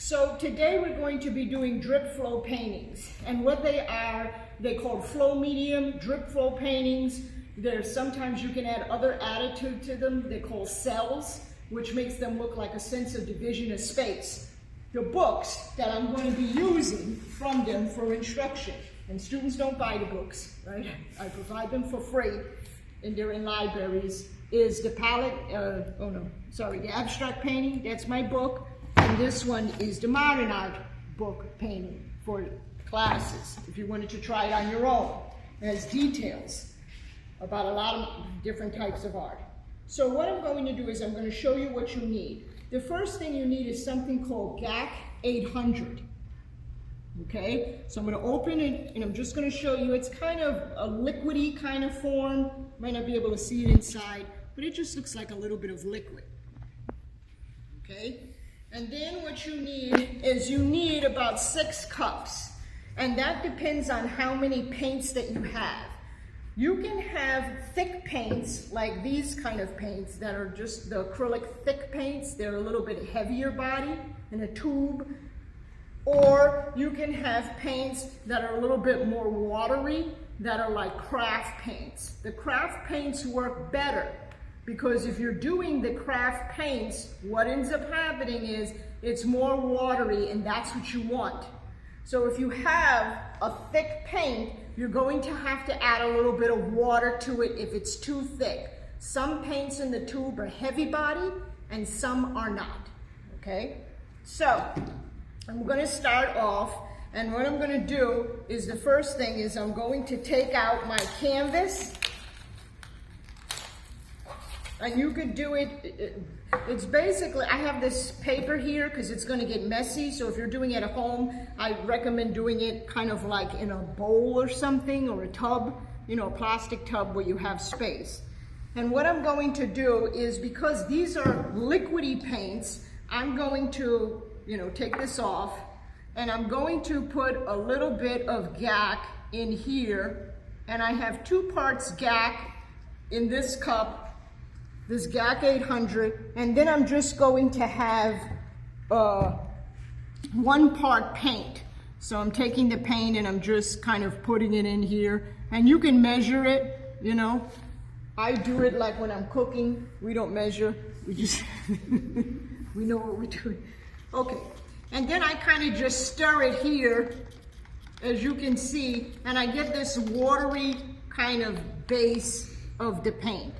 So today we're going to be doing drip flow paintings, and what they are, they called flow medium, drip flow paintings. There's sometimes you can add other additive to them. They're called cells, which makes them look like a sense of division of space. The books that I'm going to be using from them for instruction, and students don't buy the books, right? I provide them for free, and they're in libraries, is the the abstract painting, that's my book. And this one is the modern art book painting for classes, if you wanted to try it on your own. It has details about a lot of different types of art. So what I'm going to do is I'm going to show you what you need. The first thing you need is something called GAC 800. Okay, so I'm going to open it and I'm just going to show you. It's kind of a liquidy kind of form. Might not be able to see it inside, but it just looks like a little bit of liquid. Okay. And then what you need is you need about 6 cups, and that depends on how many paints that you have. You can have thick paints, like these kind of paints that are just the acrylic thick paints. They're a little bit heavier body in a tube. Or you can have paints that are a little bit more watery, that are like craft paints. The craft paints work better, because if you're doing the craft paints, what ends up happening is it's more watery, and that's what you want. So if you have a thick paint, you're going to have to add a little bit of water to it if it's too thick. Some paints in the tube are heavy body and some are not, okay? So I'm going to start off, and what I'm going to do is the first thing is I'm going to take out my canvas. And you could do it, it's basically, I have this paper here because it's going to get messy. So if you're doing it at home, I recommend doing it kind of like in a bowl or something, or a tub, you know, a plastic tub where you have space. And what I'm going to do is, because these are liquidy paints, I'm going to, take this off, and I'm going to put a little bit of GAC in here. And I have 2 parts GAC in this cup, this GAC 800, and then I'm just going to have 1 part paint. So I'm taking the paint and I'm just kind of putting it in here, and you can measure it, I do it like when I'm cooking. We don't measure, we just, we know what we're doing. Okay, and then I kind of just stir it here, as you can see, and I get this watery kind of base of the paint.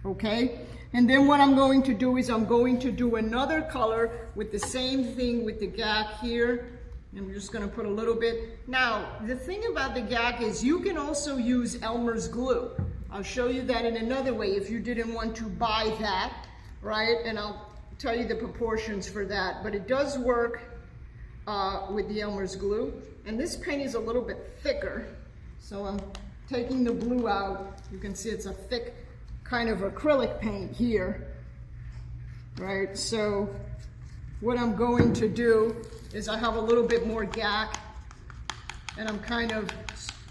Okay, and then what I'm going to do is I'm going to do another color with the same thing with the GAC here. I'm just going to put a little bit. Now, the thing about the GAC is you can also use Elmer's glue. I'll show you that in another way if you didn't want to buy that, right? And I'll tell you the proportions for that. But it does work with the Elmer's glue. And this paint is a little bit thicker. So I'm taking the blue out. You can see it's a thick kind of acrylic paint here, right? So what I'm going to do is I have a little bit more GAC, and I'm kind of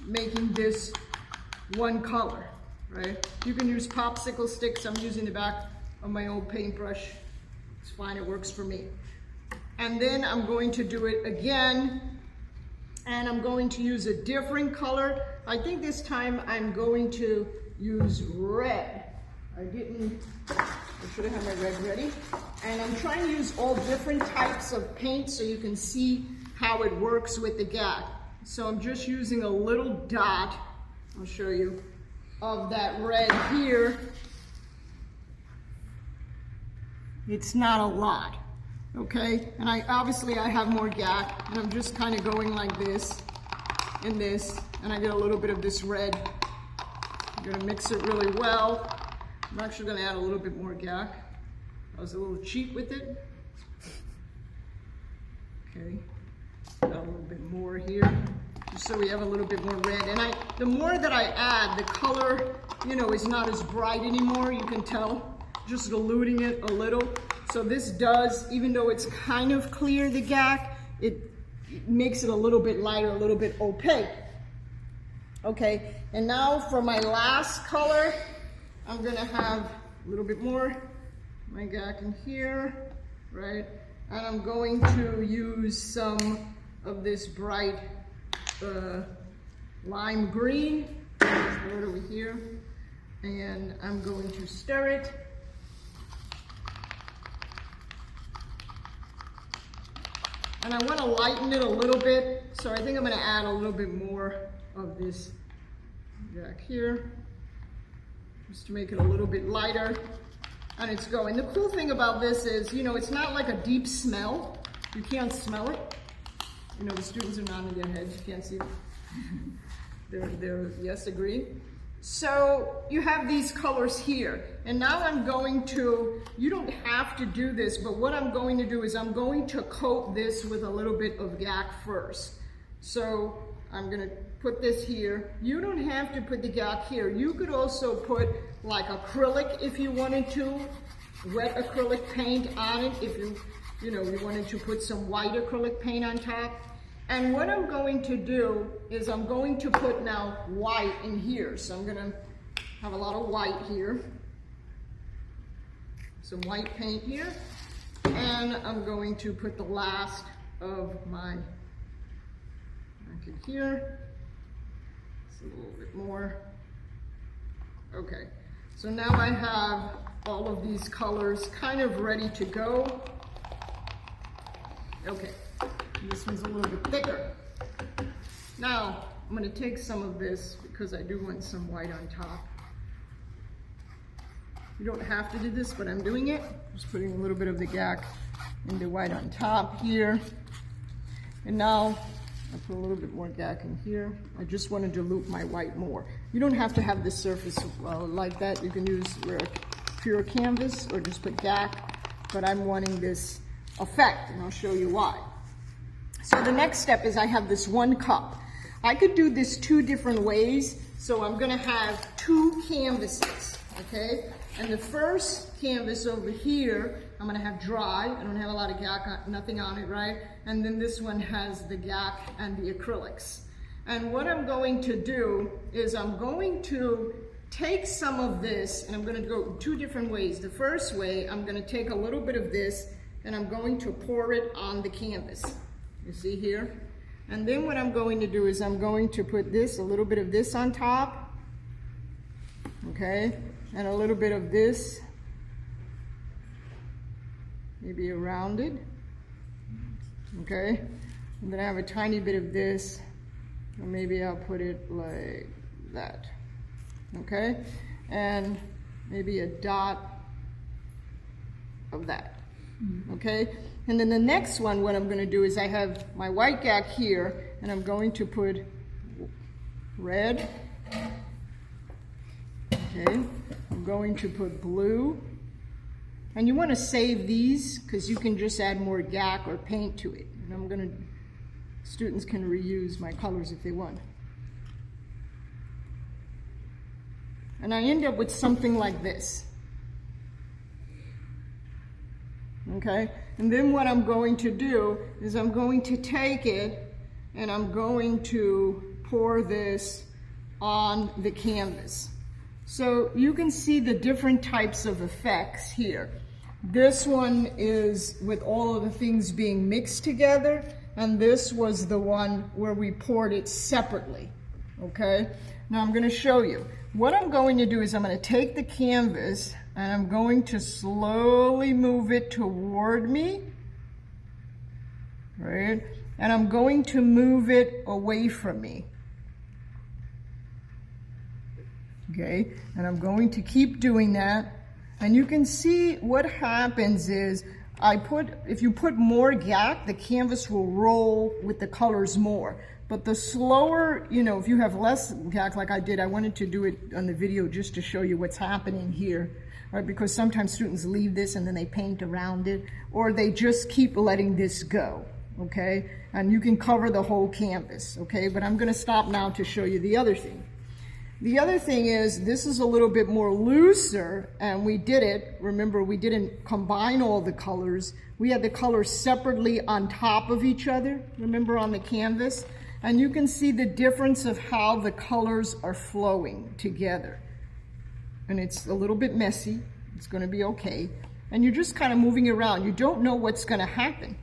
making this 1 color, right? You can use popsicle sticks. I'm using the back of my old paintbrush. It's fine, it works for me. And then I'm going to do it again, and I'm going to use a different color. I think this time I'm going to use red. I should have had my red ready. And I'm trying to use all different types of paint so you can see how it works with the GAC. So I'm just using a little dot, I'll show you, of that red here. It's not a lot, okay? And obviously I have more GAC, and I'm just kind of going like this and this, and I get a little bit of this red. I'm gonna mix it really well. I'm actually going to add a little bit more GAC. I was a little cheap with it. Okay, got a little bit more here, just so we have a little bit more red. And the more that I add, the color, is not as bright anymore. You can tell, just diluting it a little. So this does, even though it's kind of clear, the GAC, it makes it a little bit lighter, a little bit opaque. Okay, and now for my last color, I'm gonna have a little bit more my GAC in here, right? And I'm going to use some of this bright lime green. Right over here. And I'm going to stir it. And I want to lighten it a little bit, so I think I'm going to add a little bit more of this back here, just to make it a little bit lighter. And it's going. The cool thing about this is, you know, it's not like a deep smell. You can't smell it. You know, the students are nodding their heads. You can't see them. they're yes, agree. So you have these colors here. And now I'm going to, you don't have to do this, but what I'm going to do is I'm going to coat this with a little bit of GAC first. So I'm going to put this here. You don't have to put the GAC here. You could also put like acrylic if you wanted to, wet acrylic paint on it if you wanted to put some white acrylic paint on top. And what I'm going to do is I'm going to put now white in here. So I'm going to have a lot of white here. Some white paint here. And I'm going to put the last of my bucket here. Just a little bit more. Okay. So now I have all of these colors kind of ready to go. Okay. This one's a little bit thicker. Now, I'm going to take some of this because I do want some white on top. You don't have to do this, but I'm doing it. Just putting a little bit of the GAC in the white on top here. And now, I put a little bit more GAC in here. I just want to dilute my white more. You don't have to have this surface like that. You can use pure canvas or just put GAC, but I'm wanting this effect, and I'll show you why. So the next step is I have this 1 cup. I could do this 2 different ways. So I'm going to have 2 canvases, okay? And the first canvas over here, I'm going to have dry. I don't have a lot of GAC, nothing on it, right? And then this one has the GAC and the acrylics. And what I'm going to do is I'm going to take some of this, and I'm going to go 2 different ways. The first way, I'm going to take a little bit of this, and I'm going to pour it on the canvas. You see here? And then what I'm going to do is I'm going to put this, a little bit of this on top, okay? And a little bit of this, maybe around it, okay? And then I have a tiny bit of this, or maybe I'll put it like that, okay? And maybe a dot of that, okay? And then the next one, what I'm going to do is I have my white GAC here, and I'm going to put red. Okay, I'm going to put blue. And you want to save these because you can just add more GAC or paint to it. And students can reuse my colors if they want. And I end up with something like this. Okay, and then what I'm going to do is I'm going to take it and I'm going to pour this on the canvas. So you can see the different types of effects here. This one is with all of the things being mixed together, and this was the one where we poured it separately. Okay, now I'm going to show you. What I'm going to do is I'm going to take the canvas and I'm going to slowly move it toward me, right? And I'm going to move it away from me. Okay, and I'm going to keep doing that. And you can see what happens is if you put more GAC, the canvas will roll with the colors more. But the slower, you know, if you have less GAC like I did, I wanted to do it on the video just to show you what's happening here. Right, because sometimes students leave this and then they paint around it, or they just keep letting this go, okay? And you can cover the whole canvas, okay? But I'm going to stop now to show you the other thing. The other thing is this is a little bit more looser, and we did it. Remember, we didn't combine all the colors. We had the colors separately on top of each other, remember, on the canvas? And you can see the difference of how the colors are flowing together. And it's a little bit messy. It's going to be okay. and you're just kind of moving around. You don't know what's going to happen,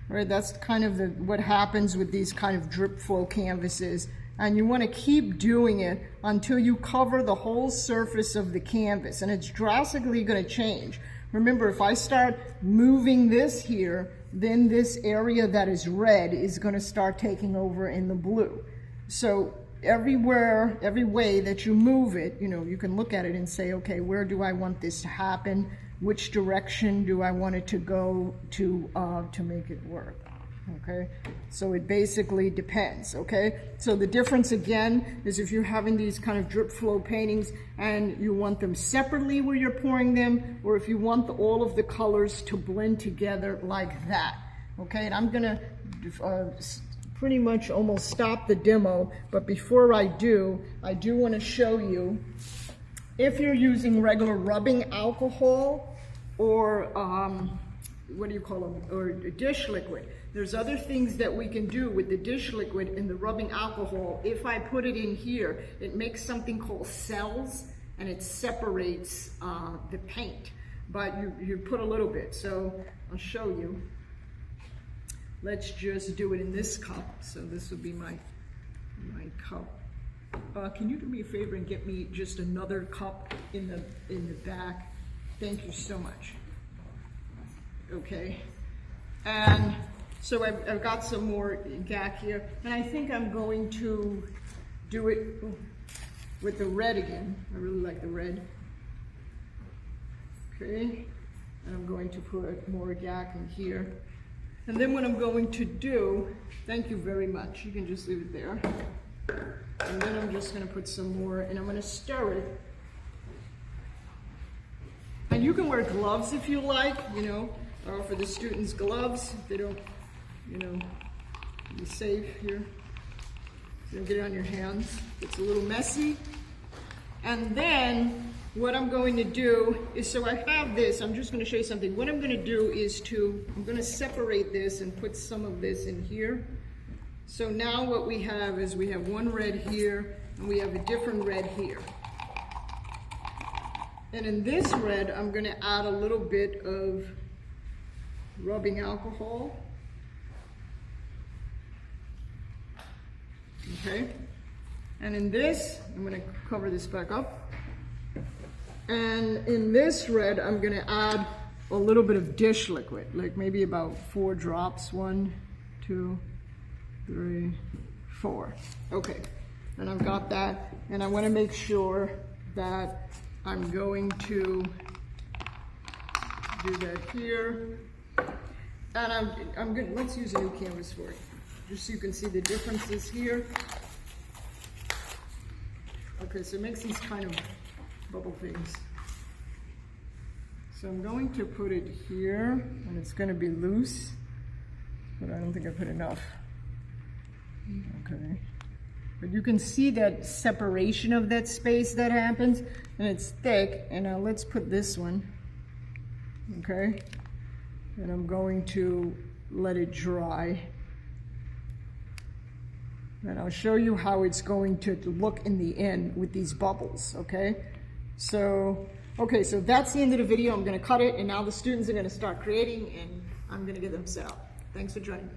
right? That's kind of what happens with these kind of drip flow canvases. And you want to keep doing it until you cover the whole surface of the canvas, and it's drastically going to change. Remember, if I start moving this here, then this area that is red is going to start taking over in the blue. So everywhere, every way that you move it, you know, you can look at it and say, okay, where do I want this to happen? Which direction do I want it to go to make it work? Okay, so it basically depends. Okay, so the difference again is if you're having these kind of drip flow paintings and you want them separately where you're pouring them, or if you want all of the colors to blend together like that. Okay, and I'm gonna pretty much almost stop the demo, but before I do want to show you, if you're using regular rubbing alcohol or what do you call them, or dish liquid, there's other things that we can do with the dish liquid and the rubbing alcohol. If I put it in here, it makes something called cells, and it separates the paint, but you put a little bit. So I'll show you. Let's just do it in this cup. So this will be my cup. Can you do me a favor and get me just another cup in the back? Thank you so much. Okay, and so I've got some more gack here, and I think I'm going to do it with the red again. I really like the red. Okay, and I'm going to put more gack in here. And then what I'm going to do, thank you very much, you can just leave it there. And then I'm just going to put some more, and I'm going to stir it. And you can wear gloves if you like, you know, for the students' gloves, if they don't, you know, be safe here. You don't get it on your hands. It's a little messy. And then what I'm going to do is, so I have this, I'm just going to show you something. What I'm going to do is I'm going to separate this and put some of this in here. So now what we have is we have one red here, and we have a different red here. And in this red, I'm going to add a little bit of rubbing alcohol. Okay. And in this, I'm going to cover this back up. And in this red, I'm going to add a little bit of dish liquid, like maybe about 4 drops. 1, 2, 3, 4. Okay. And I've got that. And I want to make sure that I'm going to do that here. And I'm good. Let's use a new canvas for it, just so you can see the differences here. Okay, so it makes these kind of bubble things. So I'm going to put it here, and it's going to be loose, but I don't think I put enough. Okay. But you can see that separation of that space that happens, and it's thick. And now let's put this one, okay? And I'm going to let it dry. And I'll show you how it's going to look in the end with these bubbles, okay? So, okay, so that's the end of the video. I'm gonna cut it, and now the students are gonna start creating, and I'm gonna get them set up. Thanks for joining me.